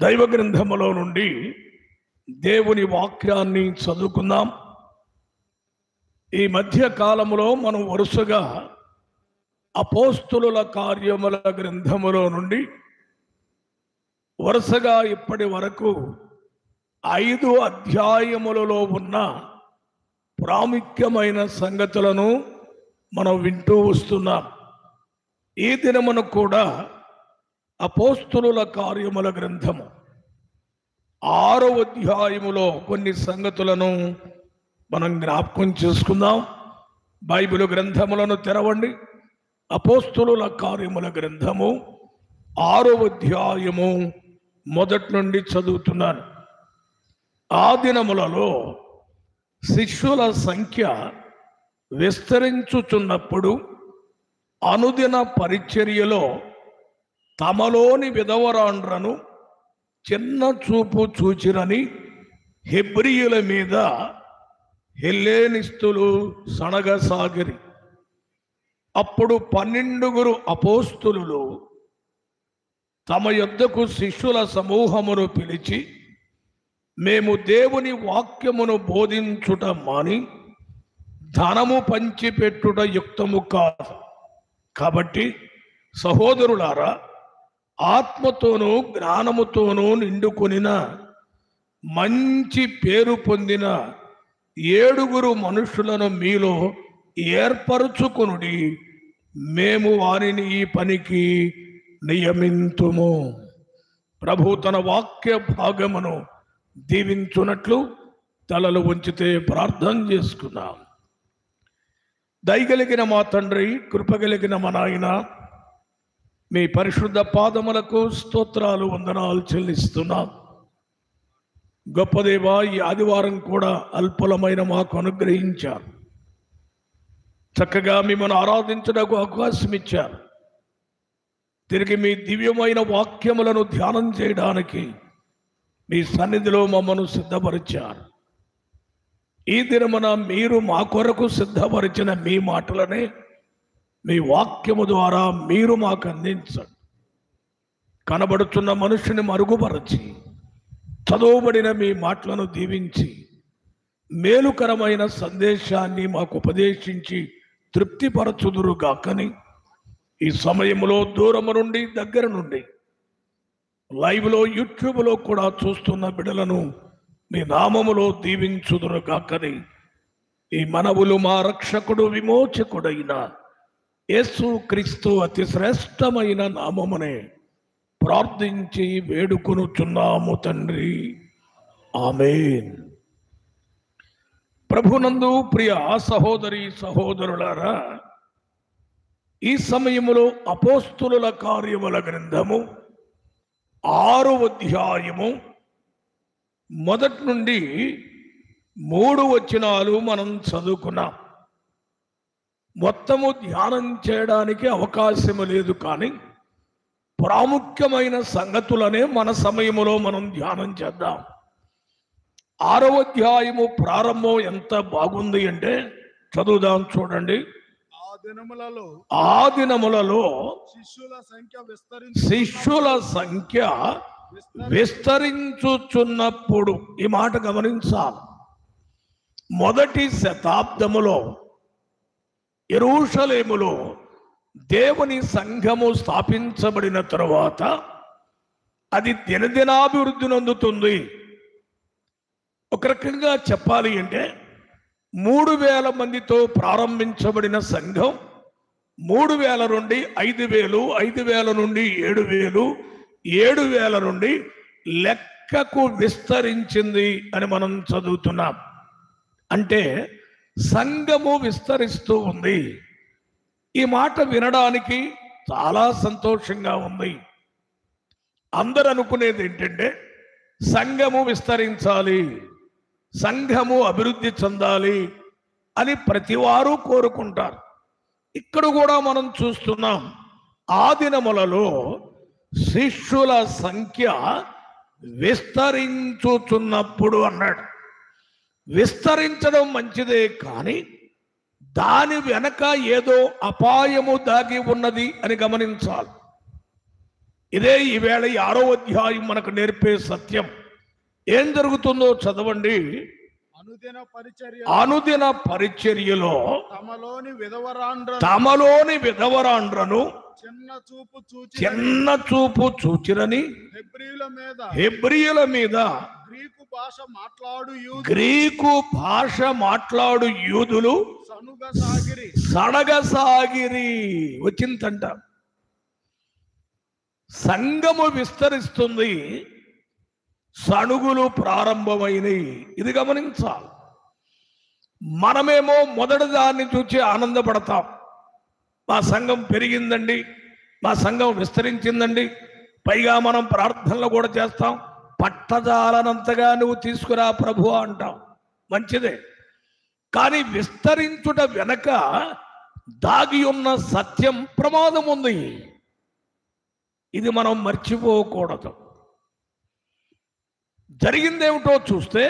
దైవ గ్రంథములో నుండి దేవుని వాక్యాన్ని చదువుకుందాం. ఈ మధ్య కాలములో మనం వరుసగా అపోస్తులుల కార్యముల గ్రంథములో నుండి వరుసగా ఇప్పటి వరకు 5 అధ్యాయములలో ఉన్న ప్రాముఖ్యమైన సంగతులను మనం వింటూ వస్తున్నాం. ఈ దినమును కూడా అపోస్తులుల కార్యముల గ్రంథము 6వ అధ్యాయములో కొన్ని సంగతులను మనం జ్ఞాపకం చేసుకుందాం. బైబిల్ గ్రంథములను తెరవండి. అపోస్తులుల కార్యముల గ్రంథము 6వ అధ్యాయము మొదటి నుండి చదువుతున్నాను. ఆ దినములలో శిష్యుల సంఖ్య విస్తరించుచున్నప్పుడు అనుదిన పరిచర్యలో తమలోని విధవరాండ్రను చిన్న చూపు చూచిరని హెబ్రీయుల మీద హెల్లేనిస్తులు సనగసాగిరి. అప్పుడు 12 అపోస్తులు తమ యొద్దకు శిష్యుల సమూహమును పిలిచి, మేము దేవుని వాక్యమును బోధించుట మాని ధనము పంచిపెట్టుట యుక్తము కాదు. కాబట్టి సహోదరులారా, ఆత్మతోనూ జ్ఞానముతోనూ నిండుకొనిన మంచి పేరు పొందిన 7 మనుషులను మీలో ఏర్పరచుకొనుడి. మేము వారిని ఈ పనికి నియమింతుము. ప్రభు తన వాక్య భాగమును దీవించున్నట్లు తలలు ఉంచితే ప్రార్థన చేసుకున్నాం. దయగలిగిన మా తండ్రి, కృపగలిగిన మా నాయన, మీ పరిశుద్ధ పాదములకు స్తోత్రాలు, వందనాలు చెల్లిస్తున్నాం. గొప్ప దేవా, ఈ ఆదివారం కూడా అల్పులమైన మాకు అనుగ్రహించారు. చక్కగా మిమ్మల్ని ఆరాధించడానికి అవకాశం ఇచ్చారు. తిరిగి మీ దివ్యమైన వాక్యములను ధ్యానం చేయడానికి మీ సన్నిధిలో మమ్మను సిద్ధపరిచారు. ఈ దినమున మీరు మా కొరకు సిద్ధపరిచిన మీ మాటలనే మీ వాక్యము ద్వారా మీరు మాకు అందించండి. కనబడుతున్న మనుషుని మరుగుపరచి చదువుబడిన మీ మాటలను దీవించి మేలుకరమైన సందేశాన్ని మాకు ఉపదేశించి తృప్తిపరచుదురుగాకని ఈ సమయంలో దూరము నుండి దగ్గర నుండి లైవ్లో యూట్యూబ్లో కూడా చూస్తున్న బిడ్డలను మీ నామములో దీవించుదురుగాకని ఈ మనవులు మా రక్షకుడు విమోచకుడైన యేసు క్రీస్తు అతి శ్రేష్టమైన నామమునే ప్రార్థించి వేడుకొనుచున్నాము తండ్రి, ఆమేన్. ప్రభునందు ప్రియ సహోదరి సహోదరులారా, ఈ సమయములో అపోస్తులుల కార్యముల గ్రంథము 6వ అధ్యాయము మొదటి నుండి 3 వచనాలు మనం చదువుకున్నాం. మొత్తము ధ్యానం చేయడానికి అవకాశము లేదు, కానీ ప్రాముఖ్యమైన సంగతులనే మన సమయములో మనం ధ్యానం చేద్దాం. 6వ అధ్యాయము ప్రారంభం ఎంత బాగుంది అంటే చదువుదాం, చూడండి. ఆ దినములలో శిష్యుల సంఖ్య విస్తరించుచున్నప్పుడు, ఈ మాట గమనించాలి. మొదటి శతాబ్దములో యెరూషలేములో దేవుని సంఘము స్థాపించబడిన తరువాత అది దినదినాభివృద్ధి నొందుతుంది. ఒక రకంగా చెప్పాలి అంటే 3000 మందితో ప్రారంభించబడిన సంఘం 3000 నుండి 5000, 5000 నుండి 7000, 7000 నుండి లెక్కకు విస్తరించింది అని మనం చదువుతున్నాం. అంటే సంఘము విస్తరిస్తూ ఉంది. ఈ మాట వినడానికి చాలా సంతోషంగా ఉంది. అందరూ అనుకునేది ఏంటంటే సంఘము విస్తరించాలి, సంఘము అభివృద్ధి చెందాలి అని ప్రతివారు కోరుకుంటారు. ఇక్కడ కూడా మనం చూస్తున్నాం, ఆ దినములలో శిష్యుల సంఖ్య విస్తరించుచున్నప్పుడు అన్నాడు. విస్తరించడం మంచిదే, కానీ దాని వెనక ఏదో అపాయము దాగి ఉన్నది అని గమనించాలి. ఇదే ఈవేళ ఈ 6వ అధ్యాయం మనకు నేర్పే సత్యం. ఏం జరుగుతుందో చదవండి. అనుదిన పరిచర్యలో తమలోని విధవరాండ్రను చిన్న చూపు చూచిరని హెబ్రీయుల మీద గ్రీకు భాష మాట్లాడు యూదులు సనగసాగిరి. వచ్చిందంట. సంఘము విస్తరిస్తుంది, సణుగులు ప్రారంభమైనవి. ఇది గమనించాలి. మనమేమో మొదటి దాన్ని చూసి ఆనందపడతాం. మా సంఘం పెరిగిందండి, మా సంఘం విస్తరించిందండి, పైగా మనం ప్రార్థనలు కూడా చేస్తాం. పట్టజాలనంతగా నువ్వు తీసుకురా ప్రభు అంటాం. మంచిదే. కానీ విస్తరించుట వెనక దాగి ఉన్న సత్యం ప్రమాదం ఉంది. ఇది మనం మర్చిపోకూడదు. జరిగిందేమిటో చూస్తే,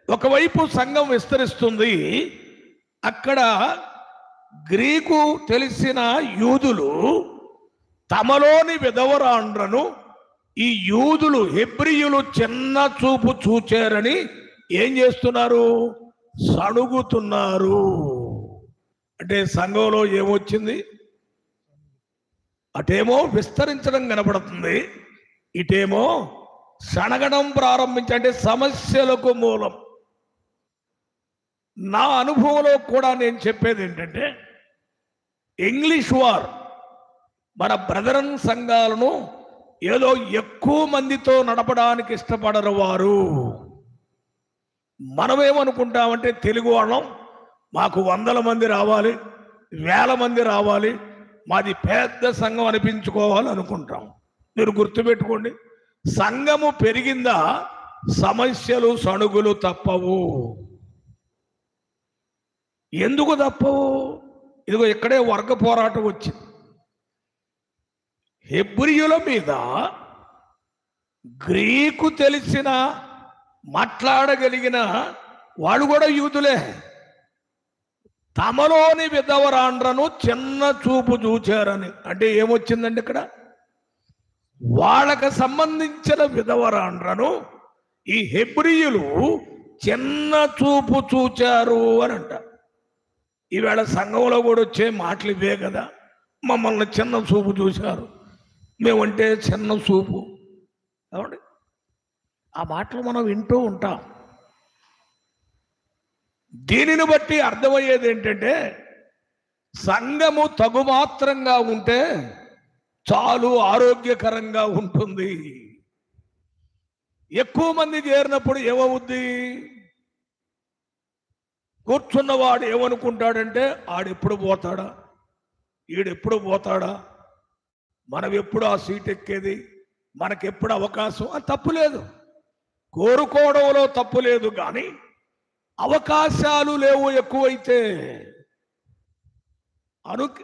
ఒకవైపు సంఘం విస్తరిస్తుంది, అక్కడ గ్రీకు తెలిసిన యూదులు తమలోని విధవరాండ్రను ఈ యూదులు హెబ్రీయులు చిన్న చూపు చూచారని ఏం చేస్తున్నారు? సణుగుతున్నారు. అంటే సంఘంలో ఏమొచ్చింది? అటేమో విస్తరించడం కనబడుతుంది, ఇటేమో సణగడం ప్రారంభించంటే సమస్యలకు మూలం. నా అనుభవంలో కూడా నేను చెప్పేది ఏంటంటే, ఇంగ్లీష్ వార్ మన బ్రదరన్ సంఘాలను ఏదో ఎక్కువ మందితో నడపడానికి ఇష్టపడరు వారు. మనమేమనుకుంటామంటే, తెలుగు వాళ్ళం మాకు 100 మంది రావాలి, 1000 మంది రావాలి, మాది పెద్ద సంఘం అనిపించుకోవాలి అనుకుంటాం. మీరు గుర్తుపెట్టుకోండి, సంఘము పెరిగిందా సమస్యలు సణుగులు తప్పవు. ఎందుకు తప్పవు? ఇదిగో ఇక్కడే వర్గ పోరాటం వచ్చింది. హెబ్రీయుల మీద గ్రీకు తెలిసిన మాట్లాడగలిగిన వాళ్ళు కూడా యూదులే తమలోని విధవరాండ్రను చిన్న చూపు చూచారని. అంటే ఏమొచ్చిందండి ఇక్కడ? వాళ్ళకు సంబంధించిన విధవరాండ్రను ఈ హెబ్రీయులు చిన్న చూపు చూచారు అని అంటారు. ఈవేళ సంఘంలో కూడా వచ్చే మాటలు ఇవే కదా. మమ్మల్ని చిన్న చూపు చూశారు, మేమంటే చిన్న చూపు. కాబట్టి ఆ మాటలు మనం వింటూ ఉంటాం. దీనిని బట్టి అర్థమయ్యేది ఏంటంటే, సంఘము తగుమాత్రంగా ఉంటే చాలు, ఆరోగ్యకరంగా ఉంటుంది. ఎక్కువ మంది చేరినప్పుడు ఏమవుద్ది? కూర్చున్నవాడు ఏమనుకుంటాడంటే, ఆడెప్పుడు పోతాడా, ఈడెప్పుడు పోతాడా, మనం ఎప్పుడు ఆ సీట్ ఎక్కేది, మనకెప్పుడు అవకాశం. అది తప్పులేదు, కోరుకోవడంలో తప్పు లేదు. కానీ అవకాశాలు లేవు ఎక్కువైతే.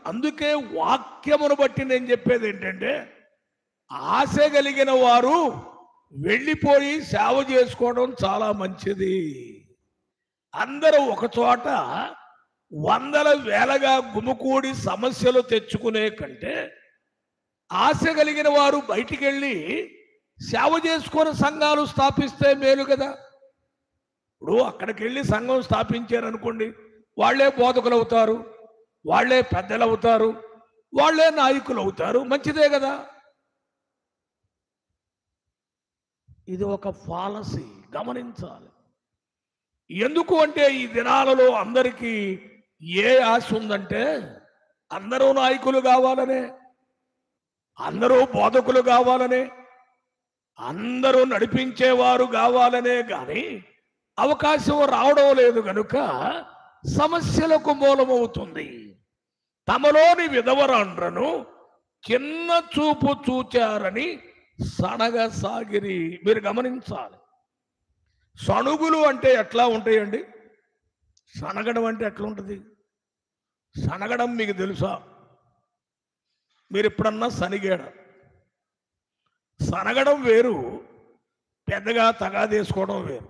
అందుకే వాక్యమును బట్టి నేను చెప్పేది ఏంటంటే, ఆశ కలిగిన వారు వెళ్ళిపోయి సేవ చేసుకోవడం చాలా మంచిది. అందరూ ఒక చోట 100ల వేలగా గుమికూడి సమస్యలు తెచ్చుకునే కంటే, ఆశ కలిగిన వారు బయటికి వెళ్ళి సేవ చేసుకొని సంఘాలు స్థాపిస్తే మేలు కదా. ఇప్పుడు అక్కడికి వెళ్ళి సంఘం స్థాపించారనుకోండి, వాళ్ళే బోధకులు అవుతారు, వాళ్ళే పెద్దలు అవుతారు, వాళ్ళే నాయకులు అవుతారు. మంచిదే కదా. ఇది ఒక పాలసీ, గమనించాలి. ఎందుకు అంటే, ఈ దినాలలో అందరికీ ఏ ఆశ ఉందంటే, అందరూ నాయకులు కావాలనే, అందరూ బోధకులు కావాలనే, అందరూ నడిపించేవారు కావాలనే. కానీ అవకాశం రావడం లేదు కనుక సమస్యలకు మూలమవుతుంది. తమలోని విధవరాండ్రను చిన్న చూపు చూచారని సనగసాగిరి. మీరు గమనించాలి, సణుగులు అంటే ఎట్లా ఉంటాయండి? సనగడం అంటే ఎట్లా ఉంటుంది? సనగడం మీకు తెలుసా? మీరు ఎప్పుడన్నా సనిగాడ? సనగడం వేరు, పెద్దగా తగాదేసుకోవడం వేరు.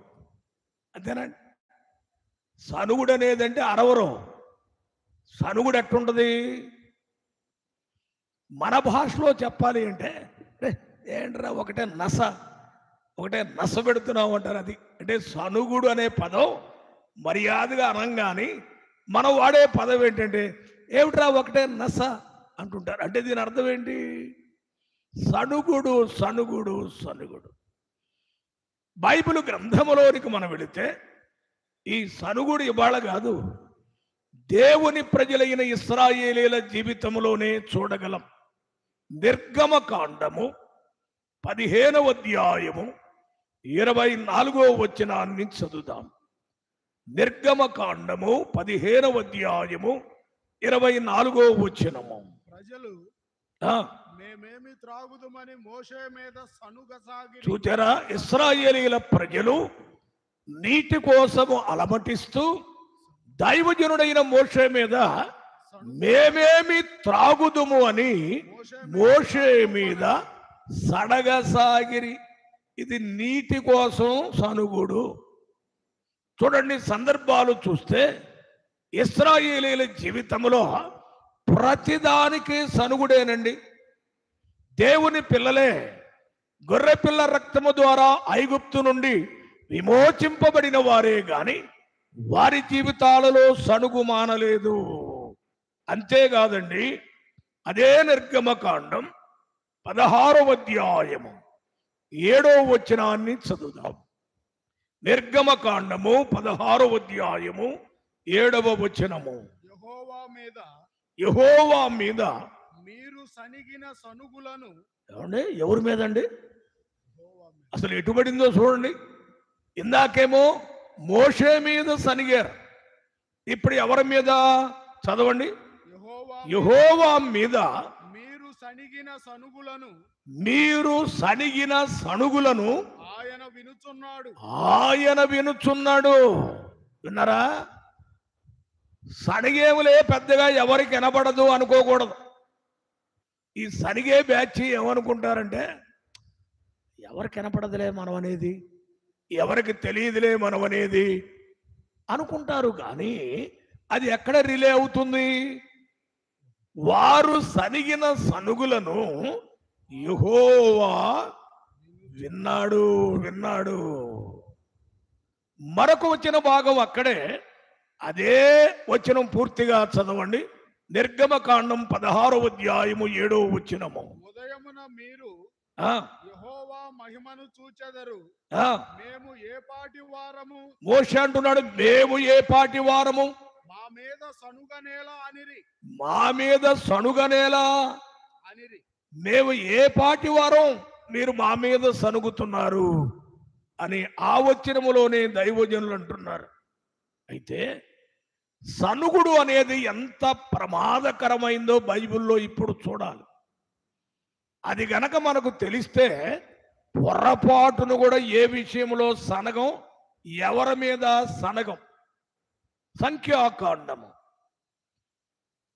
అంతేనండి. సనుగుడు అనేదంటే అరవరం. సనుగుడు ఎట్లుంటుంది? మన భాషలో చెప్పాలి అంటే, ఏంట్రా ఒకటే నస పెడుతున్నావు అంటారు. అది అంటే సనుగుడు అనే పదం మర్యాదగా అనంగాని మనం వాడే పదం ఏంటంటే ఏమిట్రా ఒకటే నస అంటుంటారు. అంటే దీని అర్థం ఏంటి? సనుగుడు సనుగుడు సనుగుడు. బైబిల్ గ్రంథములోనికి మనం వెళితే ఈ సనుగుడు ఇవాళ కాదు, దేవుని ప్రజలైన ఇశ్రాయేలీల జీవితంలోనే చూడగలం. నిర్గమకాండము 15వ అధ్యాయము 24వ వచనాన్ని చదువుదాం. నిర్గమకాండము 15వ అధ్యాయము 24వ వచనము. ప్రజలు మేమేమి త్రాగుదుమని మోషే మీద సనుగసాగి. చూచారా, ఇశ్రాయేలీల ప్రజలు నీటి కోసము అలమటిస్తూ దైవజనుడైన మోషే మీద మేమేమి త్రాగుదుము అని మోషే మీద సడగసాగిరి. ఇది నీటి కోసం సనుగుడు. చూడండి, సందర్భాలు చూస్తే ఇశ్రాయేలీల జీవితంలో ప్రతిదానికి సనుగుడేనండి. దేవుని పిల్లలే గొర్రె పిల్ల రక్తము ద్వారా ఐగుప్తు నుండి విమోచింపబడిన వారే గాని వారి జీవితాలలో సనుగు మానలేదు. అంతేకాదండి, అదే నిర్గమకాండం 16వ అధ్యాయము 7వ వచనాన్ని చదువుదాం. నిర్గమకాండము 16వ అధ్యాయము 7వ వచనము. యెహోవా మీద మీరు సనిగిన సనుగులను. ఏమండి, ఎవరి మీద అండి? అసలు ఎటుబడిందో చూడండి. ఇందాకేమో మోషే మీద సనిగారు, ఇప్పుడు ఎవరి మీద? చదవండి. యెహోవా మీద మీరు సనిగిన సనుగులను ఆయన వినుచున్నాడు. విన్నారా? సనిగేములే పెద్దగా ఎవరికి వినపడదు అనుకోకూడదు. ఈ సనిగే బ్యాచ్ ఏమనుకుంటారంటే ఎవరికి వినపడదులే మనం అనేది, ఎవరికి తెలియదులే మనం అనేది అనుకుంటారు. కానీ అది ఎక్కడ రిలే అవుతుంది? వారు సనిగిన సనుగులను యెహోవా విన్నాడు. మరొక వచ్చిన భాగం అక్కడే, అదే వచనం పూర్తిగా చదవండి. నిర్గమకాండం 16వ అధ్యాయము 7వ వచనము. ఉదయమున మీరు యెహోవా మహిమను చూచెదరు. మేము ఏ పాటి వారము. మోషే అంటున్నాడు, మేము ఏ పాటి వారము? మా మీద సనుగనేలా అనిరి. మా మీద సనుగనేలా అనిరి. మేము ఏ పాటి వారం, మీరు మా మీద సనుగుతున్నారు అని ఆ వచనములోనే దైవజనులు అంటున్నారు. అయితే సనుగుడు అనేది ఎంత ప్రమాదకరమైందో బైబిల్లో ఇప్పుడు చూడాలి. అది గనక మనకు తెలిస్తే పొరపాటును కూడా ఏ విషయంలో సనగం, ఎవరి మీద సనగం. సంఖ్యాకాండము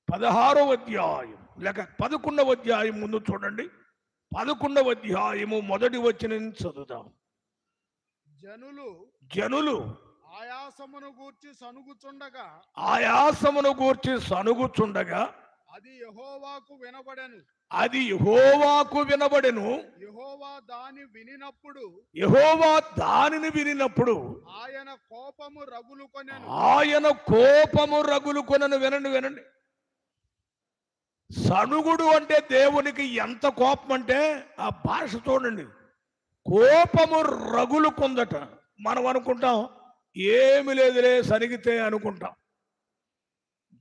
16వ అధ్యాయం లేక 11వ అధ్యాయం ముందు చూడండి. 11వ అధ్యాయము 1వ వచనం చదువుదాం. జనులు ఆయాసమును గూర్చి సనుగుచుండగా అది యెహోవాకు వినబడెను. యెహోవా దానిని వినినప్పుడు ఆయన కోపము రగులుకొనెను. వినండి. సనుగుడు అంటే దేవునికి ఎంత కోపం అంటే ఆ భాష చూడండి. కోపము రగులుకొందట. మనం అనుకుంటాం ఏమి లేదులే సనిగితే అనుకుంటాం.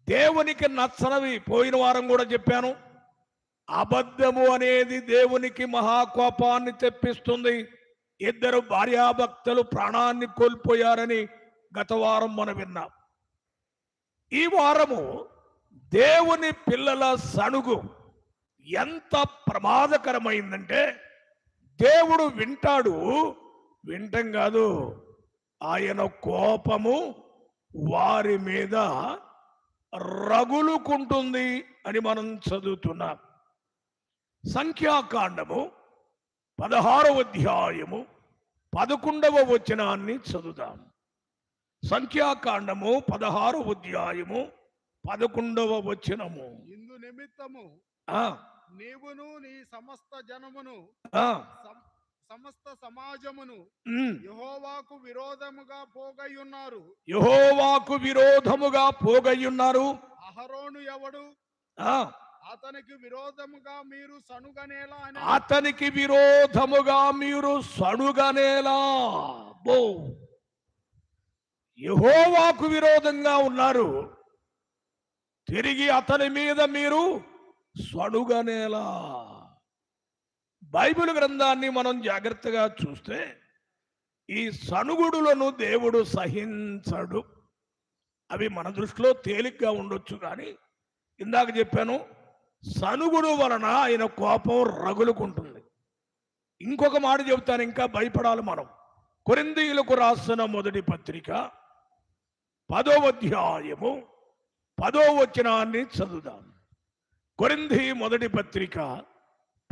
దేవునికి నచ్చనవి పోయిన వారం కూడా చెప్పాను. అబద్ధము అనేది దేవునికి మహాకోపాన్ని తెప్పిస్తుంది. 2 భార్యాభర్తలు ప్రాణాన్ని కోల్పోయారని గత వారం మనం విన్నాం. ఈ వారము దేవుని పిల్లల సనుగు ఎంత ప్రమాదకరమైందంటే దేవుడు వింటం కాదు, ఆయన కోపము వారి మీద రగులుకుంటుంది అని మనం చదువుతున్నాం. సంఖ్యాకాండము 16వ అధ్యాయము 11వ వచనాన్ని చదువుదాం. సంఖ్యాకాండము 16వ అధ్యాయము 11వ వచనము. ఇందు నిమిత్తము నీవును నీ సమస్త జనమును ఆ, సమస్త సమాజమును ఉమ్. యెహోవాకు విరోధముగా పోగయ్యున్నారు. యెహోవాకు విరోధముగా పోగయ్యున్నారు. అహరోను ఎవడు? ఆ, అతనికి విరోధముగా మీరు సనుగనేలా అని అతనికి విరోధముగా మీరు సణుగనేలా. బో, యెహోవాకు విరోధంగా ఉన్నారు, తిరిగి అతని మీద మీరు సణుగనేలా. బైబిల్ గ్రంథాన్ని మనం జాగ్రత్తగా చూస్తే ఈ సణుగుడులను దేవుడు సహించడు. అవి మన దృష్టిలో తేలిగ్గా ఉండొచ్చు, కానీ ఇందాక చెప్పాను, సణుగుడు వలన ఆయన కోపం రగులుకుంటుంది. ఇంకొక మాట చెబుతాను, ఇంకా భయపడాలి మనం. కొరింథీయులకు రాసిన మొదటి పత్రిక 10వ అధ్యాయము 10వ వచనాన్ని చదువుదాం. కొరింథీ మొదటి పత్రిక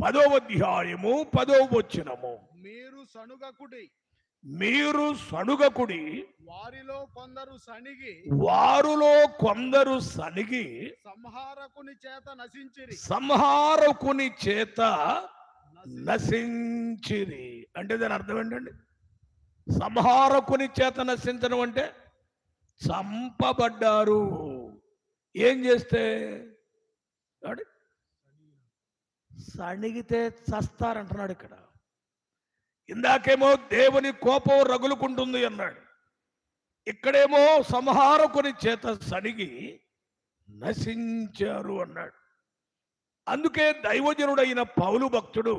10వ అధ్యాయము 10వ వచనము. మీరు సనుగకుడి, మీరు సణుగకుడి, వారిలో కొందరు సణిగి వారులో కొందరు సనిగి సంహారకుని చేత నశించిరి. సంహారకుని చేత నశించిరి. అంటే దాని అర్థం ఏంటండి? సంహారకుని చేత నశించడం అంటే చంపబడ్డారు. ఏం చేస్తే? ఏమండి? సణిగితే చస్తారంటున్నాడు ఇక్కడ. ఇందాకేమో దేవుని కోపం రగులుకుంటుంది అన్నాడు, ఇక్కడేమో సంహారకుని చేత సణిగి నశించారు అన్నాడు. అందుకే దైవజనుడైన పౌలు భక్తుడు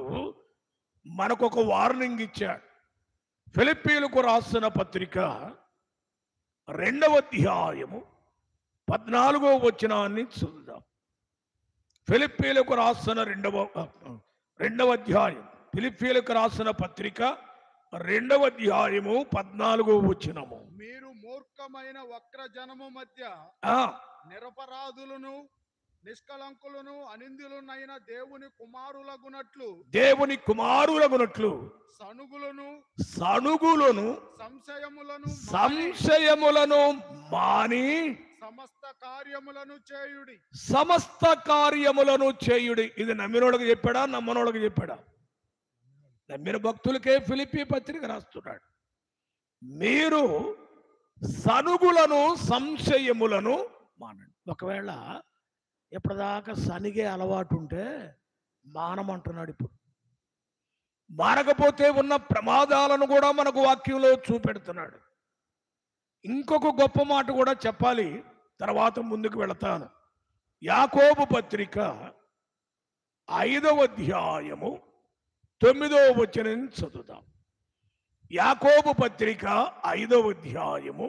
మనకొక వార్నింగ్ ఇచ్చాడు. ఫిలిప్పీలకు రాసిన పత్రిక 2వ అధ్యాయము 14వ వచనాన్ని చదువుదాం. ఫిలిప్పీలకు రాసిన రెండవ అధ్యాయం, ఫిలిప్పీలకు రాసిన పత్రిక 2వ అధ్యాయము 14వ వచనము. మీరు మూర్ఖమైన వక్ర జనము మధ్య ఆ, నిరపరాధులను నిష్కలంకులను అనిందులునైన దేవుని కుమారులగునట్లు దేవుని కుమారులగునట్లు సనుగులను సణుగులను సంశయములను మాని సంశయములను మాని సమస్త కార్యములను చేయుడి. సమస్త కార్యములను చేయుడి. ఇది నమ్మినోళ్ళకి చెప్పాడా, నమ్మనోళ్ళకి చెప్పాడా? నమ్మిన భక్తులకే ఫిలిప్పీ పత్రిక రాస్తున్నాడు. మీరు సనుగులను సంశయములను మానండి. ఒకవేళ ఎప్పటిదాకా సనిగే అలవాటు ఉంటే మానమంటున్నాడు. ఇప్పుడు మానకపోతే ఉన్న ప్రమాదాలను కూడా మనకు వాక్యంలో చూపెడుతున్నాడు. ఇంకొక గొప్ప మాట కూడా చెప్పాలి, తర్వాత ముందుకు వెళతాను. యాకోబు పత్రిక 5వ అధ్యాయము 9వ వచనం చదువుదాం. యాకోబు పత్రిక 5వ అధ్యాయము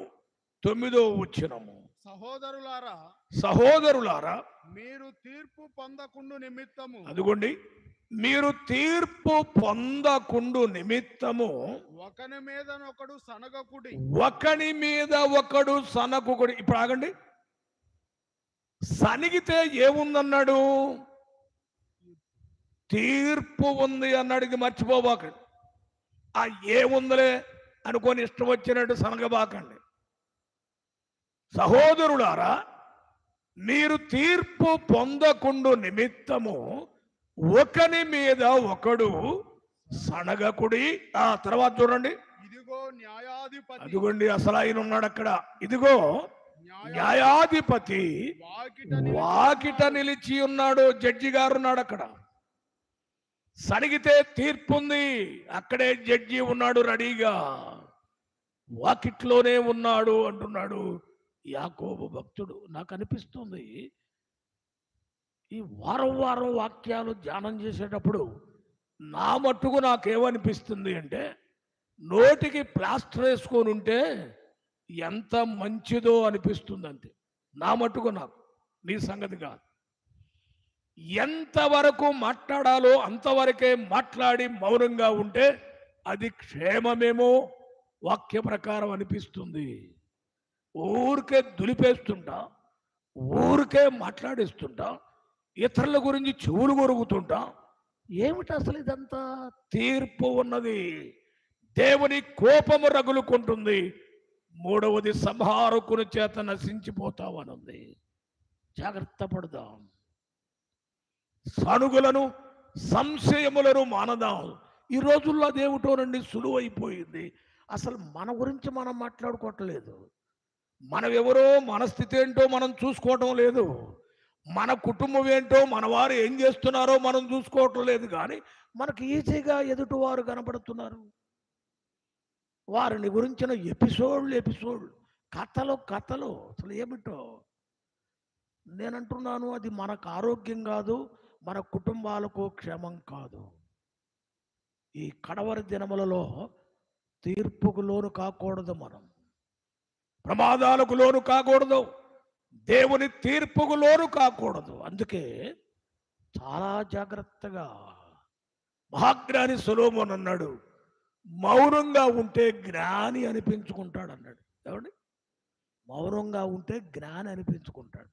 9వ వచనము. సహోదరులారా, సహోదరులారా, మీరు తీర్పు పొందకుండు నిమిత్తము అదిగోండి, మీరు తీర్పు పొందకుండు నిమిత్తము ఒకని మీదనొకడు సనగకుడి. ఒకని మీద ఒకడు సనకుడి. ఇప్పుడు ఆగండి, సనిగితే ఏముందన్నాడు? తీర్పు ఉంది అన్నాడు. ఇది మర్చిపోబాకండి. ఆ ఏముందలే అనుకొని ఇష్టం వచ్చినట్టు సనగబాకండి. సహోదరులారా, మీరు తీర్పు పొందకుండు నిమిత్తము ఒకని మీద ఒకడు సనగకుడి. ఆ తర్వాత చూడండి, ఇదిగో న్యాయాధిపతి, అదిగోండి అసలు ఆయన ఉన్నాడు అక్కడ. ఇదిగో న్యాయాధిపతి వాకిట నిలిచి ఉన్నాడు. జడ్జి గారు ఉన్నాడు అక్కడ. సనిగితే తీర్పు ఉంది, అక్కడే జడ్జి ఉన్నాడు రెడీగా, వాకిట్లోనే ఉన్నాడు అంటున్నాడు యాకోబు భక్తుడు. నాకు అనిపిస్తుంది, ఈ వారం వారం వాక్యాలు ధ్యానం చేసేటప్పుడు నా మట్టుకు నాకేమనిపిస్తుంది అంటే, నోటికి ప్లాస్టర్ వేసుకొని ఉంటే ఎంత మంచిదో అనిపిస్తుంది. అంతే నా మట్టుకు నాకు, నీ సంగతి కాదు. ఎంతవరకు మాట్లాడాలో అంతవరకే మాట్లాడి మౌనంగా ఉంటే అది క్షేమమేమో వాక్య ప్రకారం అనిపిస్తుంది. ఊరికే దులిపేస్తుంటా, ఊరికే మాట్లాడిస్తుంటా, ఇతరుల గురించి చెవులు కొరుగుతుంటా. ఏమిటి అసలు ఇదంతా? తీర్పు ఉన్నది, దేవుని కోపము రగులుకుంటుంది. మూడవది సంహారకుని చేత నశించిపోతావనుంది. జాగ్రత్త పడదాం. సనుగులను సంశయములను మానదాం. ఈ రోజుల్లో అదేమిటోనండి సులువైపోయింది. అసలు మన గురించి మనం మాట్లాడుకోవట్లేదు. మనం ఎవరో, మన స్థితి ఏంటో మనం చూసుకోవటం లేదు. మన కుటుంబం ఏంటో, మన వారు ఏం చేస్తున్నారో మనం చూసుకోవటం లేదు. కానీ మనకు ఈజీగా ఎదుటివారు కనబడుతున్నారు. వారిని గురించిన ఎపిసోడ్లు, కథలు అసలు ఏమిటో నేనంటున్నాను. అది మనకు ఆరోగ్యం కాదు, మన కుటుంబాలకు క్షేమం కాదు. ఈ కడవరి దినములలో తీర్పుకు లోను కాకూడదు, మనం ప్రమాదాలకు లోను కాకూడదు, దేవుని తీర్పుకు లోను కాకూడదు. అందుకే చాలా జాగ్రత్తగా మహాజ్ఞాని సొలొమోను అన్నాడు, మౌనంగా ఉంటే జ్ఞాని అనిపించుకుంటాడు అన్నాడు. ఏమండి? మౌనంగా ఉంటే జ్ఞాని అనిపించుకుంటాడు.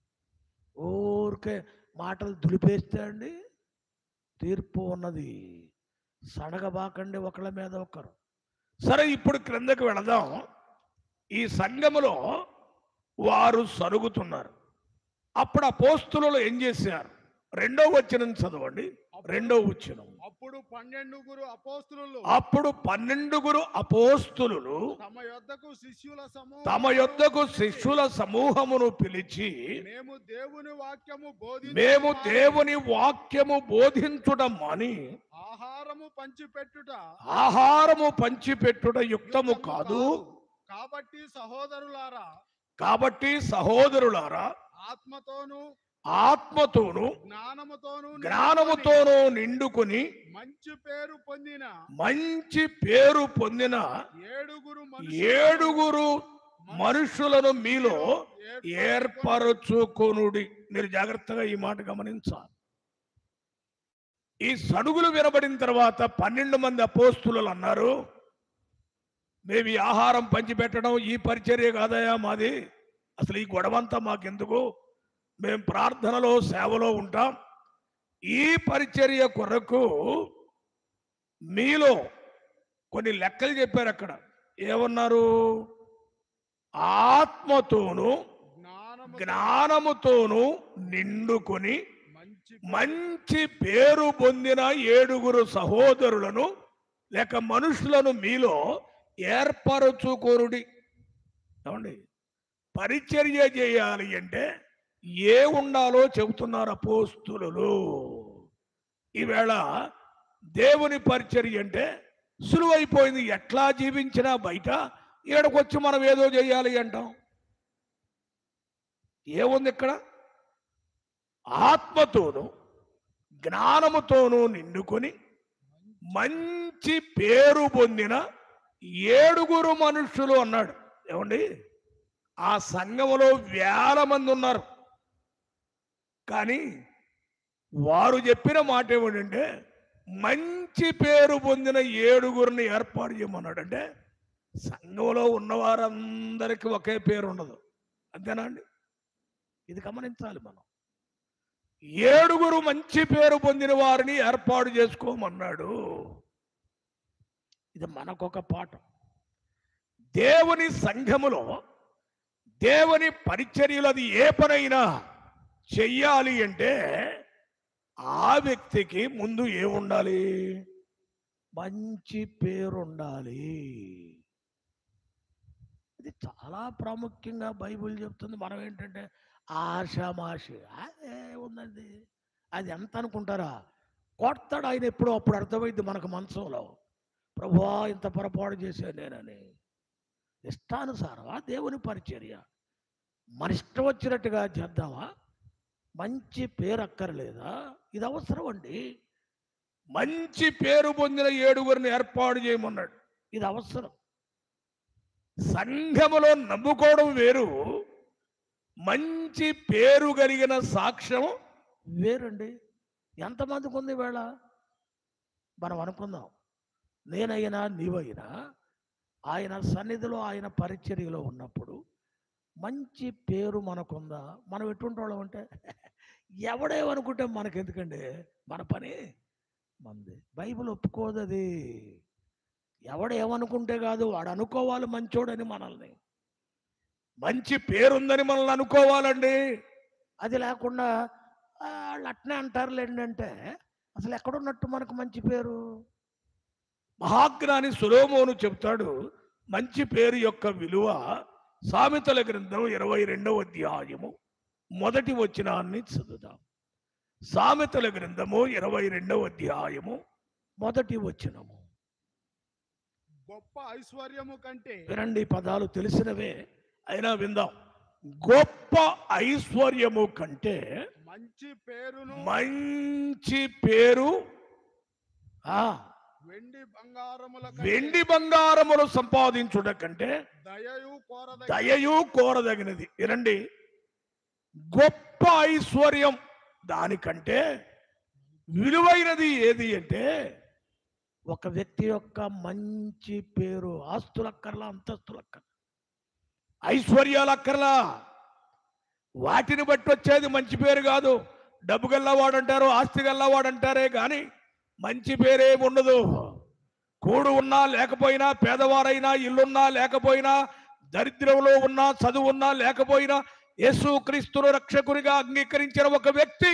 ఊరికే మాటలు దులిపేస్తే అండి తీర్పు ఉన్నది. సడగబాకండి ఒకళ్ళ మీద ఒకరు. సరే, ఇప్పుడు క్రిందకి వెళదాం. ఈ సంఘములో వారు సరుగుతున్నారు. అప్పుడు అపోస్తులు ఏం చేశారు? 2వ వచనం చదవండి. 2వ వచనం. అప్పుడు 12 అపోస్తులు తమ యొద్దకు శిష్యుల సమూహమును పిలిచి, మేము దేవుని వాక్యము బోధించుట మాని ఆహారము పంచిపెట్టుట యుక్తము కాదు. కాబట్టి సహోదరులారా ఆత్మతోను జ్ఞానముతోను నిండుకొని మంచి పేరు పొందిన ఏడుగురు మనుషులను మీలో ఏర్పరచుకొనుడి. మీరు జాగ్రత్తగా ఈ మాట గమనించాలి. ఈ సడుగులు వినబడిన తర్వాత 12 మంది అపోస్తులు అన్నారు, మేము ఈ ఆహారం పంచిపెట్టడం ఈ పరిచర్య కాదయా మాది, అసలు ఈ గొడవంతా మాకెందుకు, మేము ప్రార్థనలో సేవలో ఉంటాం. ఈ పరిచర్య కొరకు మీలో కొన్ని లెక్కలు చెప్పారు. అక్కడ ఏమన్నారు? ఆత్మతోను జ్ఞానముతోను నిండుకొని మంచి పేరు పొందిన 7 సహోదరులను లేక మనుషులను మీలో ఏర్పరచుకోరుడి. ఏమండి? పరిచర్య చేయాలి అంటే ఏ ఉండాలో చెబుతున్నారు అపోస్తులు. ఈవేళ దేవుని పరిచర్య అంటే సులువైపోయింది. ఎట్లా జీవించినా బయట ఈడకొచ్చి మనం ఏదో చేయాలి అంటాం. ఏముంది ఇక్కడ? ఆత్మతోను జ్ఞానముతోనూ నిండుకొని మంచి పేరు పొందిన 7 మనుషులు అన్నాడు. ఏమండి? ఆ సంఘములో వేల మంది ఉన్నారు. కానీ వారు చెప్పిన మాట ఏమిటంటే మంచి పేరు పొందిన 7 ఏర్పాటు చేయమన్నాడు. అంటే సంఘంలో ఉన్నవారందరికీ ఒకే పేరు ఉండదు. అంతేనా అండి? ఇది గమనించాలి మనం. 7 మంచి పేరు పొందిన వారిని ఏర్పాటు చేసుకోమన్నాడు. ఇది మనకొక పాఠం. దేవుని సంఘములో దేవుని పరిచర్యలు అది ఏ పనైనా చెయ్యాలి అంటే ఆ వ్యక్తికి ముందు ఏముండాలి? మంచి పేరు ఉండాలి. ఇది చాలా ప్రాముఖ్యంగా బైబిల్ చెప్తుంది. మనం ఏంటంటే ఆషామాషి అదే ఉందండి. అది ఎంత అనుకుంటారా? కొడతాడు ఆయన ఎప్పుడో అప్పుడు అర్థమైంది మనకు మనసులో, ప్రభువా ఇంత పొరపాటు చేశాను నేనని. ఇష్టానుసారమా దేవుని పరిచర్య? మన ఇష్టం వచ్చినట్టుగా చేద్దామా? మంచి పేరు అక్కర్లేదా? ఇది అవసరం అండి. మంచి పేరు పొందిన 7 ఏర్పాటు చేయమన్నాడు. ఇది అవసరం. సంఘములో నమ్ముకోవడం వేరు, మంచి పేరు కలిగిన సాక్ష్యం వేరండి. ఎంతమందికి ఉంది వేళ? మనం అనుకుందాం, నేనైనా నీవైనా ఆయన సన్నిధిలో ఆయన పరిచర్యలో ఉన్నప్పుడు మంచి పేరు మనకుందా? మనం ఎటువంటి వాళ్ళం అంటే ఎవడేమనుకుంటే మనకెందుకండి, మన పని మంది. బైబిల్ ఒప్పుకోదు అది. ఎవడేమనుకుంటే కాదు, వాడు అనుకోవాలి మంచోడని. మనల్ని మంచి పేరుందని మనల్ని అనుకోవాలండి. అది లేకుండా వాళ్ళు అట్నే అంటారులేండి అంటే అసలు ఎక్కడున్నట్టు మనకు మంచి పేరు? మహాజ్ఞాని సొలొమోను చెప్తాడు మంచి పేరు యొక్క విలువ. సామెతల గ్రంథం 22వ అధ్యాయము మొదటి వచనాన్ని చదువుదాం. సామెతల గ్రంథము 22వ అధ్యాయము మొదటి వచనము. గొప్ప ఐశ్వర్యము కంటే వినండి, ఈ పదాలు తెలిసినవే అయినా విందాం. గొప్ప ఐశ్వర్యము కంటే మంచి పేరును మంచి పేరు వెండి బంగారముల వెండి బంగారములు సంపాదించుట కంటే దయయు కోరదగినది. వినండి, గొప్ప ఐశ్వర్యం దానికంటే విలువైనది ఏది అంటే ఒక వ్యక్తి యొక్క మంచి పేరు. ఆస్తులక్కర్లా, అంతస్తులక్కర్లా, ఐశ్వర్యాలక్కర్లా, వాటిని బట్టి వచ్చేది మంచి పేరు కాదు. డబ్బు గల్లవాడంటారు, ఆస్తి గల్లవాడంటారే కానీ మంచి పేరే ఉండదు. కూడు ఉన్నా లేకపోయినా, పేదవారైనా, ఇల్లున్నా లేకపోయినా, దరిద్రంలో ఉన్నా, చదువున్నా లేకపోయినా, యేసుక్రీస్తును రక్షకునిగా అంగీకరించిన ఒక వ్యక్తి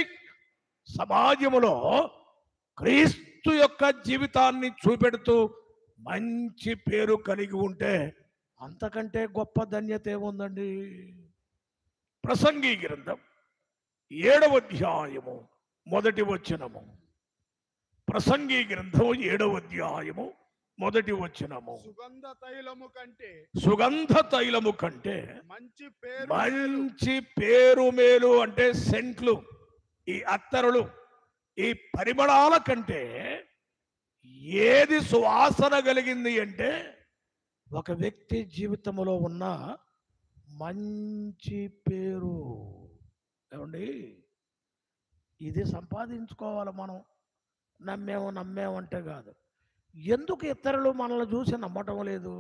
సమాజంలో క్రీస్తు యొక్క జీవితాన్ని చూపెడుతూ మంచి పేరు కలిగి ఉంటే అంతకంటే గొప్ప ధన్యత ఏముందండి? ప్రసంగి గ్రంథం 7వ అధ్యాయము మొదటి వచనము. ప్రసంగి గ్రంథం 7వ అధ్యాయము మొదటి వచనము. సుగంధ తైలము కంటే మంచి పేరు మేలు. అంటే సెంట్లు, ఈ అత్తరులు, ఈ పరిమళాల కంటే ఏది సువాసన కలిగింది అంటే ఒక వ్యక్తి జీవితంలో ఉన్న మంచి పేరు. ఏమండి, ఇది సంపాదించుకోవాలి మనం. నమ్మేమంటే కాదు. ఎందుకు ఇతరులు మనల్ని చూసి నమ్మటం లేదు?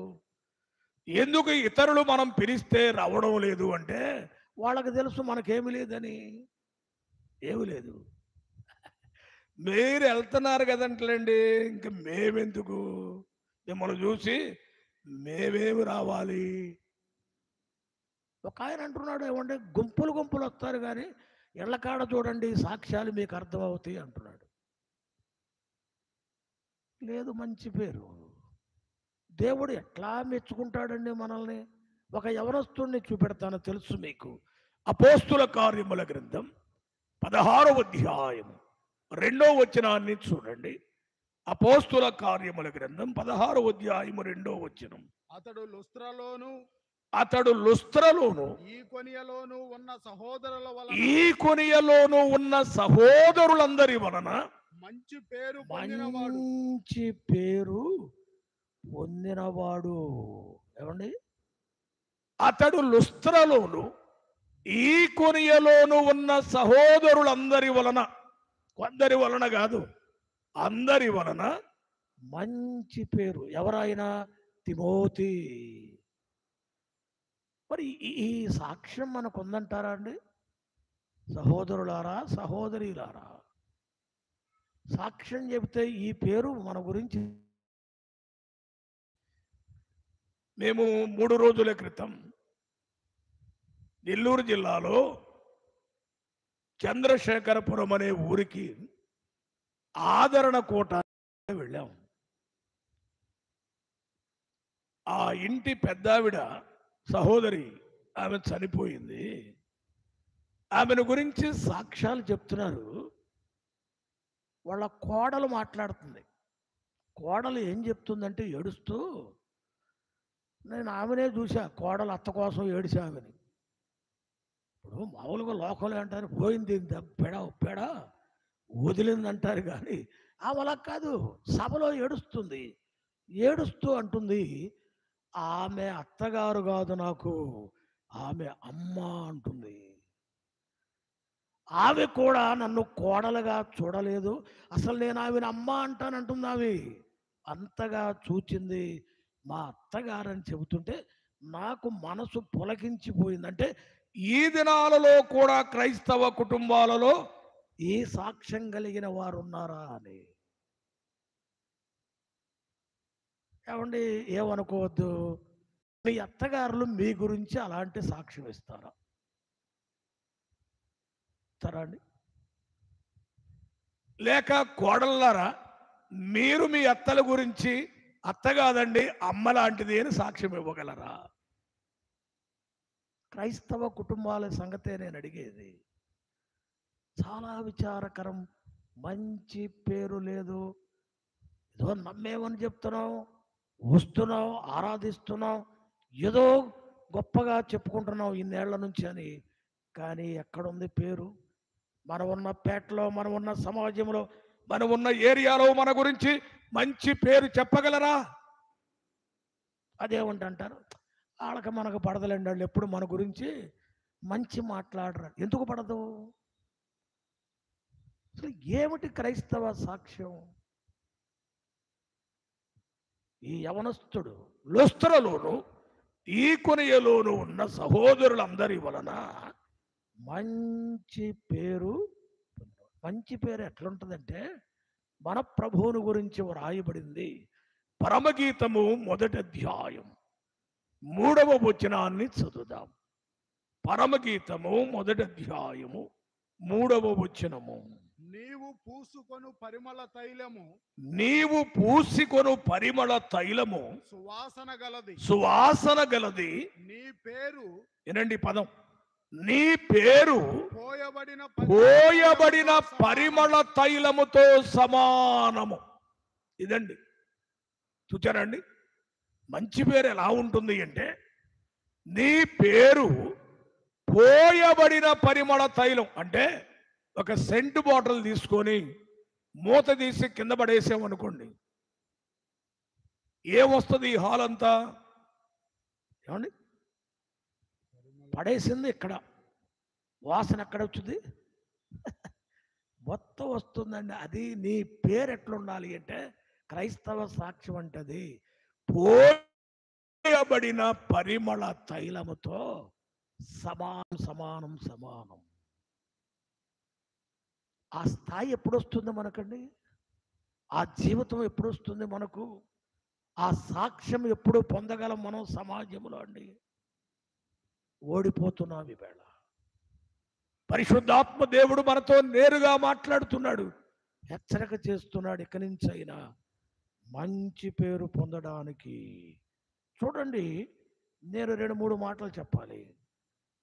ఎందుకు ఇతరులు మనం పిలిస్తే రావడం లేదు అంటే వాళ్ళకి తెలుసు మనకేమి లేదని. ఏమి లేదు, మీరు వెళ్తున్నారు కదంటలేండి, ఇంకా మేమెందుకు? మిమ్మల్ని చూసి మేమేమి రావాలి? ఒక ఆయన అంటున్నాడు, ఏమంటే గుంపులు గుంపులు వస్తారు కానీ ఇళ్ళకాడ చూడండి సాక్ష్యాలు మీకు అర్థమవుతాయి అంటున్నాడు. లేదు, మంచి పేరు. దేవుడు ఎట్లా మెచ్చుకుంటాడండి మనల్ని? ఒక యవనస్తుడిని చూపెడతాను, తెలుసు మీకు. అపోస్తుల కార్యముల గ్రంథం 16వ అధ్యాయము 2వ వచనాన్ని చూడండి. అపోస్తుల కార్యముల గ్రంథం 16వ అధ్యాయము 2వ వచనం. అతడు లుస్త్రలోను ఈకొనియలోను ఉన్న సహోదరులందరి వలన మంచి పేరు పొందినవాడు. ఏమండి, అతడు లుస్త్రలోను ఈకొనియలోను ఉన్న సహోదరులందరి వలన, కొందరి వలన కాదు, అందరి వలన మంచి పేరు. ఎవరైనా? తిమోతి. మరి ఈ సాక్ష్యం మనకు ఉందంటారా అండి? సహోదరులారా, సహోదరిలారా, సాక్ష్యం చెబితే ఈ పేరు మన గురించి. మేము 3 రోజుల క్రితం నెల్లూరు జిల్లాలో చంద్రశేఖరపురం అనే ఊరికి ఆదరణ కోట వెళ్ళాం. ఆ ఇంటి పెద్దావిడ సహోదరి, ఆమె చనిపోయింది. ఆమెను గురించి సాక్ష్యాలు చెప్తున్నారు. వాళ్ళ కోడలు మాట్లాడుతుంది. కోడలు ఏం చెప్తుందంటే ఏడుస్తూ, నేను ఆమెనే చూసా, కోడలు అత్త కోసం ఏడిచామని. ఇప్పుడు మామూలుగా లోకంలో అంటారు పోయింది పెడ వదిలింది అంటారు, కానీ ఆమెలా కాదు, సభలో ఏడుస్తుంది. ఏడుస్తూ అంటుంది, ఆమె అత్తగారు కాదు నాకు, ఆమె అమ్మ అంటుంది. ఆమె కూడా నన్ను కోడలుగా చూడలేదు, అసలు నేను ఆమెను అమ్మ అంటానంటుంది. ఆమె అంతగా చూచింది మా అత్తగారని చెబుతుంటే నాకు మనసు పులకించిపోయింది. అంటే ఈ దినాలలో కూడా క్రైస్తవ కుటుంబాలలో ఈ సాక్ష్యం కలిగిన వారు ఉన్నారా అని. ఏమండి, ఏమనుకోవద్దు, మీ అత్తగారులు మీ గురించి అలాంటి సాక్ష్యం ఇస్తారా? అండి, లేక కోడళ్ళారా మీరు మీ అత్తల గురించి అత్త కాదండి అమ్మ లాంటిది అని సాక్ష్యం ఇవ్వగలరా? క్రైస్తవ కుటుంబాల సంగతే నేను అడిగేది. చాలా విచారకరం. మంచి పేరు లేదు, ఏదో నమ్మేమని చెప్తున్నాం, వస్తున్నాం, ఆరాధిస్తున్నాం, ఏదో గొప్పగా చెప్పుకుంటున్నాం ఇన్నేళ్ల నుంచి అని. కానీ ఎక్కడుంది పేరు? మనం ఉన్న పేటలో, మనం ఉన్న సమాజంలో, మనం ఉన్న ఏరియాలో మన గురించి మంచి పేరు చెప్పగలరా? అదేమంటారు, వాళ్ళకి మనకు పడదలండి, వాళ్ళు ఎప్పుడు మన గురించి మంచి మాట్లాడరు. ఎందుకు పడదు? అసలు ఏమిటి క్రైస్తవ సాక్ష్యం? ఈ యవనస్తుడు లుస్త్రలోను ఈకొనియలోను ఉన్న సహోదరులందరి వలన మంచి పేరు. మంచి పేరు ఎట్లుంటుందంటే, మన ప్రభువుని గురించి వ్రాయబడింది. పరమగీతము 1వ అధ్యాయం 3వ వచనాన్ని చదువుదాం. పరమగీతము 1వ అధ్యాయము 3వ వచనము. నీవు పూసుకొను పరిమళ తైలము, నీవు పూసికొను పరిమళ తైలము సువాసన గలది, సువాసన గలది. నీ పేరు వినండి పదం, నీ పేరు పోయబడిన పోయబడిన పరిమళ తైలముతో సమానము. ఇదండి, చూచారండి, మంచి పేరు ఎలా ఉంటుంది అంటే, నీ పేరు పోయబడిన పరిమళ తైలం. అంటే ఒక సెంటు బాటిల్ తీసుకొని మూత తీసి కింద పడేసామనుకోండి, ఏమొస్తుంది? ఈ హాల్ అంతా ఏమండి పడేసింది, ఇక్కడ వాసన ఎక్కడ వచ్చింది? మొత్తం వస్తుందండి. అది నీ పేరు ఎట్లుండాలి అంటే, క్రైస్తవ సాక్ష్యం అంటది పోయబడిన పరిమళ తైలముతో సమానం సమానం సమానం. ఆ స్థాయి ఎప్పుడు వస్తుంది మనకండి? ఆ జీవితం ఎప్పుడు వస్తుంది మనకు? ఆ సాక్ష్యం ఎప్పుడు పొందగలం మనం సమాజంలో అండి? ఓడిపోతున్నాం ఈవేళ. పరిశుద్ధాత్మ దేవుడు మనతో నేరుగా మాట్లాడుతున్నాడు, హెచ్చరిక చేస్తున్నాడు. ఇక్కడి నుంచి అయినా మంచి పేరు పొందడానికి చూడండి, నేను 2-3 మాటలు చెప్పాలి.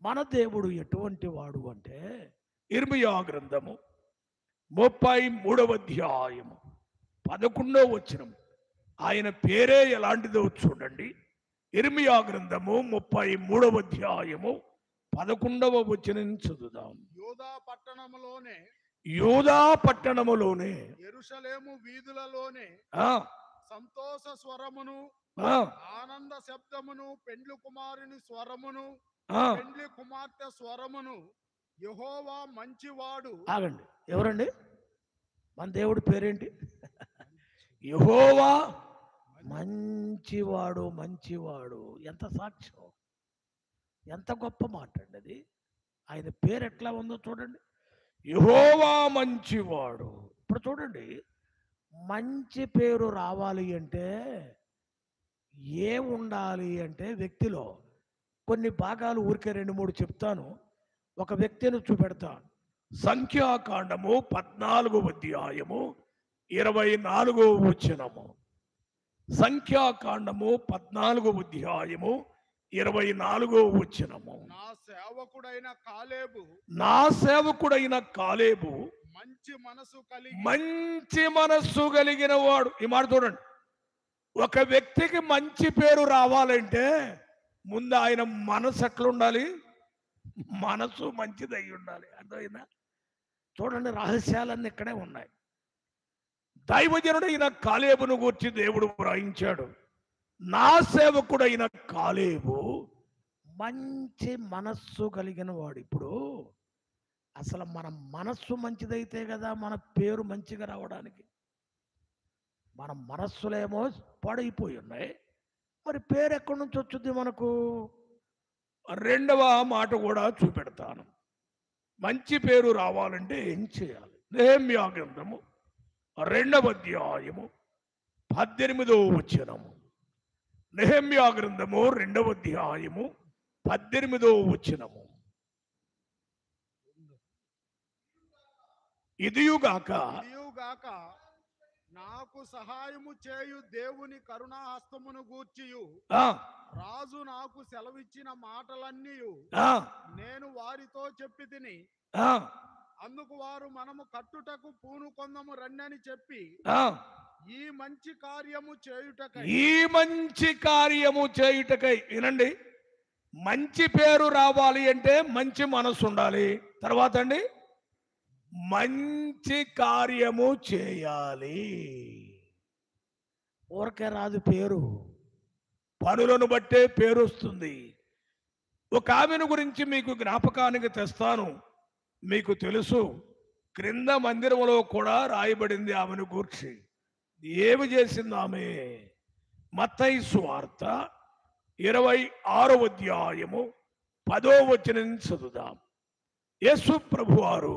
మన దేవుడు ఎటువంటి వాడు అంటే, ఇర్మియా గ్రంథము 33వ అధ్యాయము 11వ వచనం. ఆయన పేరే ఎలాంటిదో చూడండి. ఇర్మియా గ్రంథము 33వ అధ్యాయము 11వ వచనం చదువుదాం. యూదా పట్టణములోనే, యూదా పట్టణములోనే, యెరూషలేము వీధులలోనే సంతోష స్వరమును, ఆనంద శబ్దమును, పెండ్లి కుమారుని స్వరమును, పెండ్లి కుమార్తె స్వరమును, యెహోవా మంచివాడు. ఆగండి, ఎవరండి మన దేవుడి పేరేంటి? యెహోవా మంచివాడు. మంచివాడు ఎంత సాక్ష్యం, ఎంత గొప్ప మాట అండి అది. ఆయన పేరు ఎట్లా ఉందో చూడండి, యెహోవా మంచివాడు. ఇప్పుడు చూడండి, మంచి పేరు రావాలి అంటే ఏం ఉండాలి అంటే, వ్యక్తిలో కొన్ని భాగాలు ఊరికే 2-3 చెప్తాను. ఒక వ్యక్తిని చూపెడతాను. సంఖ్యాకాండము 14వ అధ్యాయము 24వ వచనము. సంఖ్యాకాండము 14వ అధ్యాయము 24వ వచనము. నా సేవకుడైన కాలేబు, నా సేవకుడైన కాలేబు మంచి మనసు కలిగి, మంచి మనస్సు కలిగిన వాడు. ఈ మాట చూడండి, ఒక వ్యక్తికి మంచి పేరు రావాలంటే ముందు ఆయన మనసు ఎట్లుండాలి? మనసు మంచిది అయి ఉండాలి. అర్థమైందా? చూడండి, రహస్యాలన్నీ ఇక్కడే ఉన్నాయి. దైవజనుడైన కాలేబును గూర్చి దేవుడు వ్రాయించాడు, నా సేవకుడైన కాలేబు మంచి మనస్సు కలిగిన వాడు. ఇప్పుడు అసలు మన మనస్సు మంచిదైతే కదా మన పేరు మంచిగా రావడానికి. మన మనస్సులేమో పాడైపోయి ఉన్నాయి, మరి పేరు ఎక్కడి నుంచి వచ్చింది మనకు? రెండవ మాట కూడా చూపెడతాను. మంచి పేరు రావాలంటే ఏం చేయాలి? నెహెమ్యా గ్రంథము 2వ అధ్యాయము 18వ వచనము. నెహెమ్యా గ్రంథము 2వ అధ్యాయము 18వ వచనము. ఇదియుగాక ఇదియుగాక నాకు సహాయము చేయు దేవుని కరుణాహస్తమును గూర్చియు ఆ, రాజు నాకు సెలవిచ్చిన మాటలన్నీ ఆ, నేను వారితో చెప్పి తిని ఆ, అందుకు వారు మనము కట్టుటకు పూనుకొందము రండని చెప్పి ఆ. ఈ మంచి కార్యము చేయుటకై ఈ మంచి కార్యము చేయుటకై వినండి, మంచి పేరు రావాలి అంటే మంచి మనసు ఉండాలి. తర్వాత అండి, మంచి కార్యము చేయాలి. ఊరికే రాదు పేరు, పనులను బట్టే పేరు వస్తుంది. ఒక ఆమెను గురించి మీకు జ్ఞాపకానికి తెస్తాను. మీకు తెలుసు, క్రింద మందిరంలో కూడా రాయబడింది ఆమెను గూర్చి. ఏమి చేసింది ఆమె? మత్తయి సువార్త 26వ అధ్యాయము 10వ వచనం చదువుదాం. యేసు ప్రభువారు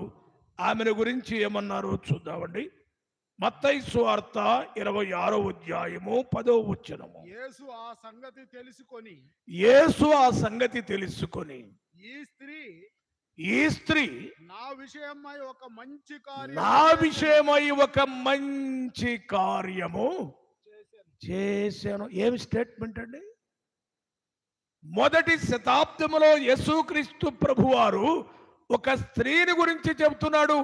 ఆమెను గురించి ఏమన్నారో చూద్దామండి. మత్తయి సువార్త 26వ అధ్యాయము 10వ వచనము. యేసు ఆ సంగతి తెలుసుకొని యేసు ఆ సంగతి తెలుసుకొని ఈ స్త్రీ నా విషయమై ఒక మంచి కార్యము చేశాను. ఏమి స్టేట్మెంట్ అండి? మొదటి శతాబ్దములో యేసుక్రీస్తు ప్రభువారు ఒక స్త్రీని గురించి చెబుతున్నాడు.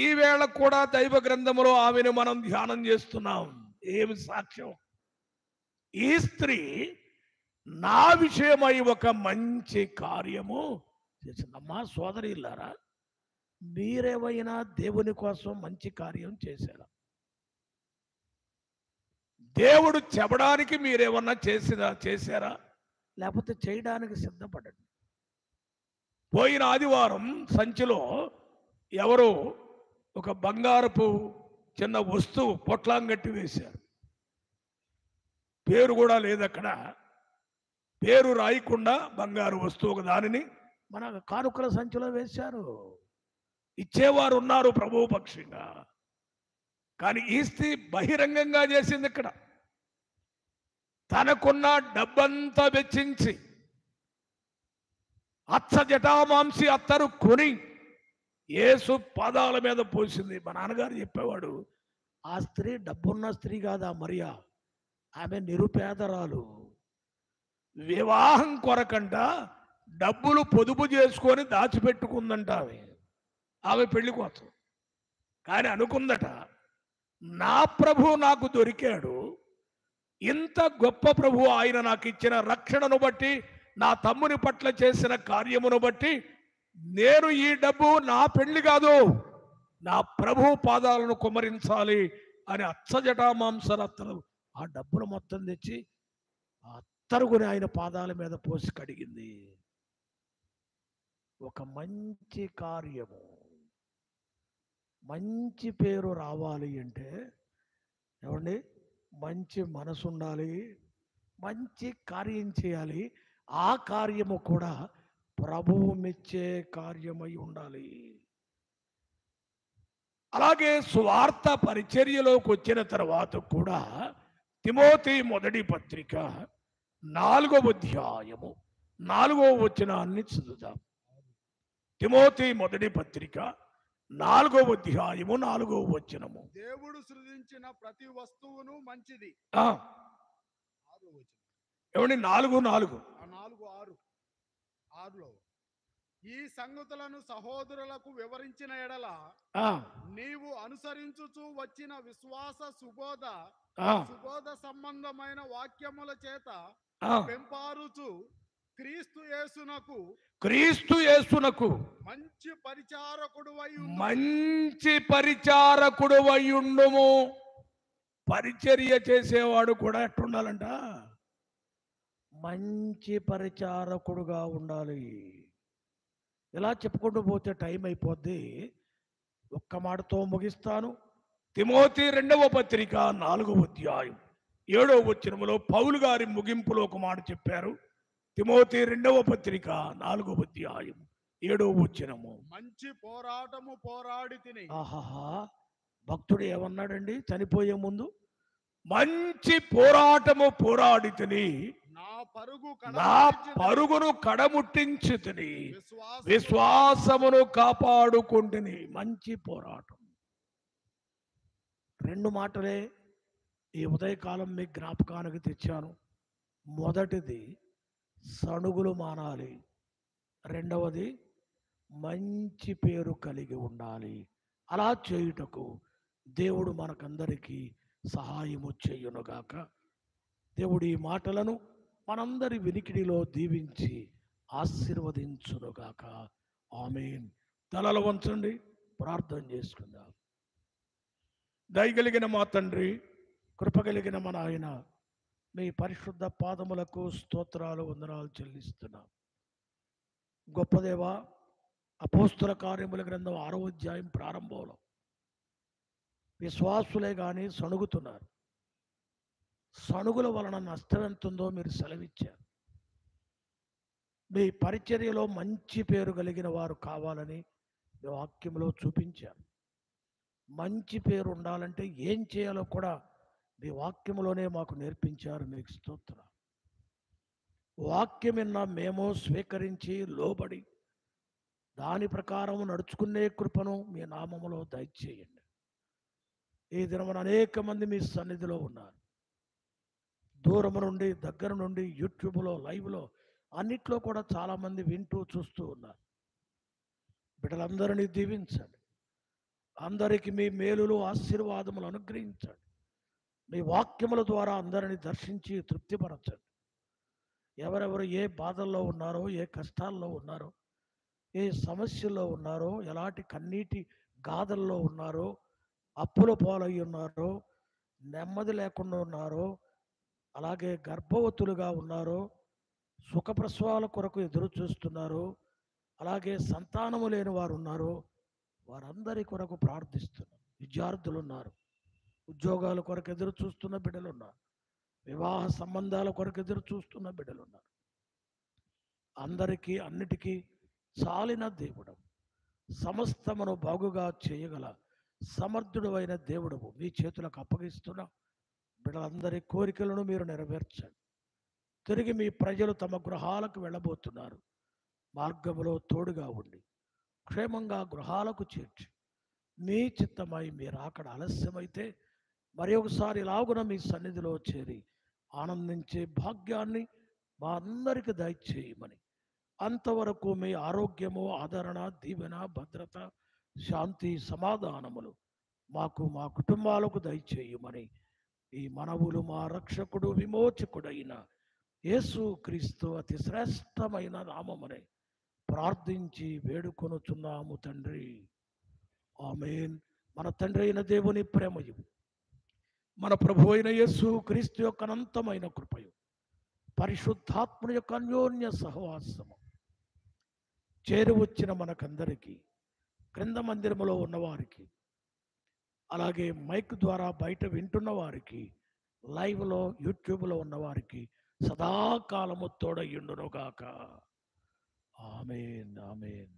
ఈవేళ కూడా దైవ గ్రంథములో ఆమెను మనం ధ్యానం చేస్తున్నాం. ఏమి సాక్ష్యం? ఈ స్త్రీ నా విషయమై ఒక మంచి కార్యము చేసిందమ్మా. సోదరిల్లారా, మీరేమైనా దేవుని కోసం మంచి కార్యం చేశారా? దేవుడు చెప్పడానికి మీరేమన్నా చేశారా? లేకపోతే చేయడానికి సిద్ధపడండి. పోయిన ఆదివారం సంచిలో ఎవరో ఒక బంగారపు చిన్న వస్తువు పొట్లాంగట్టి వేశారు. పేరు కూడా లేదు అక్కడ. పేరు రాయకుండా బంగారు వస్తువు ఒక దానిని మన కానుకల సంచిలో వేశారు. ఇచ్చేవారు ఉన్నారు ప్రభువు పక్షంగా. కానీ ఈ స్త్రీ బహిరంగంగా చేసింది. ఇక్కడ తనకున్న డబ్బంతా వెచ్చించి అచ్చ జటామాంసి అత్తరు కొని యేసు పాదాల మీద పోసింది. మా నాన్నగారు చెప్పేవాడు, ఆ స్త్రీ డబ్బున్న స్త్రీ కాదా మరియా, ఆమె నిరుపేదరాలు. వివాహం కొరకంట డబ్బులు పొదుపు చేసుకొని దాచిపెట్టుకుందంట ఆమె పెళ్లి కోసం. కానీ అనుకుందట, నా ప్రభు నాకు దొరికాడు, ఇంత గొప్ప ప్రభు ఆయన నాకు ఇచ్చిన రక్షణను బట్టి, నా తమ్ముని పట్ల చేసిన కార్యమును బట్టి నేను ఈ డబ్బు నా పెళ్లి కాదు, నా ప్రభు పాదాలను కుమ్మరించాలి అని అచ్చజటామాంసరత్తరు ఆ డబ్బులు మొత్తం తెచ్చి ఆ అత్తరుగుని ఆయన పాదాల మీద పోసి కడిగింది. ఒక మంచి కార్యము, మంచి పేరు రావాలి అంటే ఏమండి, మంచి మనసు ఉండాలి, మంచి కార్యం చేయాలి. ఆ కార్యము కూడా ప్రభువు మెచ్చే కార్యమై ఉండాలి. అలాగే సువార్త పరిచర్యలోకి వచ్చిన తర్వాత కూడా తిమోతి మొదటి పత్రిక 4వ అధ్యాయము 4వ వచనాన్ని చదువుదాం. తిమోతి మొదటి పత్రిక 4వ అధ్యాయము 4వ వచనము. దేవుడు సృజించిన ప్రతి వస్తువును మంచిది. ఏమండి? 4:4 6లో ఈ సంగతులను సహోదరులకు వివరించిన ఎడల నీవు అనుసరించుచు వచ్చిన విశ్వాస సుబోధ సంబంధమైన వాక్యముల చేత పెంపారుచు క్రీస్తు యేసునకు మంచి పరిచారకుడు అయ్యుండుము. పరిచర్య చేసేవాడు కూడా ఎట్టుండాలంట? మంచి పరిచారకుడుగా ఉండాలి. ఇలా చెప్పుకుంటూ పోతే టైం అయిపోద్ది. ఒక్క మాటతో ముగిస్తాను. తిమోతి 2వ పత్రిక 4వ అధ్యాయం 7వ వచనములో పౌలు గారి ముగింపులో ఒక మాట చెప్పారు. తిమోతి 2వ పత్రిక 4వ అధ్యాయం 7వ వచనము. మంచి పోరాటము పోరాడి తిని. ఆహాహా, భక్తుడు ఏమన్నాడండి చనిపోయే ముందు? మంచి పోరాటము పోరాడి తిని నా పరుగును కడముట్టించి తిని విశ్వాసమును కాపాడుకుంటుని. మంచి పోరాటం. 2 మాటలే ఈ ఉదయకాలం మీ జ్ఞాపకానికి తెచ్చాను. మొదటిది సణుగులు మానాలి, రెండవది మంచి పేరు కలిగి ఉండాలి. అలా చేయుటకు దేవుడు మనకందరికీ సహాయము చేయునుగాక. దేవుడు ఈ మాటలను మనందరి వినికిడిలో దీవించి ఆశీర్వదించునుగాక. ఆమేన్. తలలు వంచండి, ప్రార్థన చేసుకుందాం. దయగలిగిన మా తండ్రి, కృపగలిగిన మన ఆయన, మీ పరిశుద్ధ పాదములకు స్తోత్రాలు, వందనాలు చెల్లిస్తున్నాం. గొప్ప దేవా, అపోస్తుల కార్యముల గ్రంథం 6వ అధ్యాయం ప్రారంభంలో విశ్వాసులే కానీ సణుగుతున్నారు. సణుగుల వలన నష్టం ఎంతుందో మీరు సెలవిచ్చారు. మీ పరిచర్యలో మంచి పేరు కలిగిన వారు కావాలని మీ వాక్యంలో చూపించారు. మంచి పేరు ఉండాలంటే ఏం చేయాలో కూడా మీ వాక్యంలోనే మాకు నేర్పించారు. మీకు స్తోత్రం. వాక్యం విన్న మేము స్వీకరించి లోబడి దాని ప్రకారం నడుచుకునే కృపను మీ నామములో దయచేయండి. ఈ దినమున అనేక మంది మీ సన్నిధిలో ఉన్నారు. దూరం నుండి, దగ్గర నుండి, యూట్యూబ్లో, లైవ్లో అన్నిట్లో కూడా చాలామంది వింటూ చూస్తూ ఉన్నారు. బిడ్డలందరినీ దీవించండి. అందరికీ మీ మేలులు, ఆశీర్వాదములు అనుగ్రహించండి. మీ వాక్యముల ద్వారా అందరినీ దర్శించి తృప్తిపరచండి. ఎవరెవరు ఏ బాధల్లో ఉన్నారో, ఏ కష్టాల్లో ఉన్నారో, ఏ సమస్యల్లో ఉన్నారో, ఎలాంటి కన్నీటి గాథల్లో ఉన్నారో, అప్పుల పాలై ఉన్నారో, నెమ్మది లేకుండా ఉన్నారో, అలాగే గర్భవతులుగా ఉన్నారో, సుఖప్రసవాల కొరకు ఎదురు చూస్తున్నారో, అలాగే సంతానము లేని వారు ఉన్నారో, వారందరి కొరకు ప్రార్థిస్తున్నారు. విద్యార్థులు ఉన్నారు, ఉద్యోగాల కొరకు ఎదురు చూస్తున్న బిడ్డలు ఉన్నారు, వివాహ సంబంధాల కొరకు ఎదురు చూస్తున్న బిడ్డలు ఉన్నారు. అందరికీ అన్నిటికీ చాలిన దేవుడు, సమస్తమును బాగుగా చేయగల సమర్థుడు అయిన దేవుడు మీ చేతులకు అప్పగిస్తున్న బిడ్డలందరి కోరికలను మీరు నెరవేర్చండి. తిరిగి మీ ప్రజలు తమ గృహాలకు వెళ్ళబోతున్నారు. మార్గములో తోడుగా ఉండి క్షేమంగా గృహాలకు చేర్చి మీ చిత్తమై మీరు అక్కడ ఆలస్యమైతే మరి ఒకసారి ఇలాగున మీ సన్నిధిలో చేరి ఆనందించే భాగ్యాన్ని మా అందరికి దయచేయమని, అంతవరకు మీ ఆరోగ్యము, ఆదరణ, దీవెన, భద్రత, శాంతి, సమాధానములు మాకు, మా కుటుంబాలకు దయచేయమని ఈ మనవులు మా రక్షకుడు, విమోచకుడైన యేసు క్రీస్తు అతి శ్రేష్టమైన నామమునే ప్రార్థించి వేడుకొనుచున్నాము తండ్రి. ఆమేన్. మన తండ్రి అయిన దేవుని ప్రేమయు, మన ప్రభు అయిన యేసు క్రీస్తు యొక్క అనంతమైన కృపయు, పరిశుద్ధాత్మ యొక్క అన్యోన్య సహవాసము చేరి వచ్చిన మనకందరికీ, క్రింద మందిరములో ఉన్నవారికి, అలాగే మైక్ ద్వారా బయట వింటున్న వారికి, లైవ్లో, యూట్యూబ్లో ఉన్నవారికి సదాకాలము తోడయ్యుండునుగాక. ఆమేన్, ఆమేన్.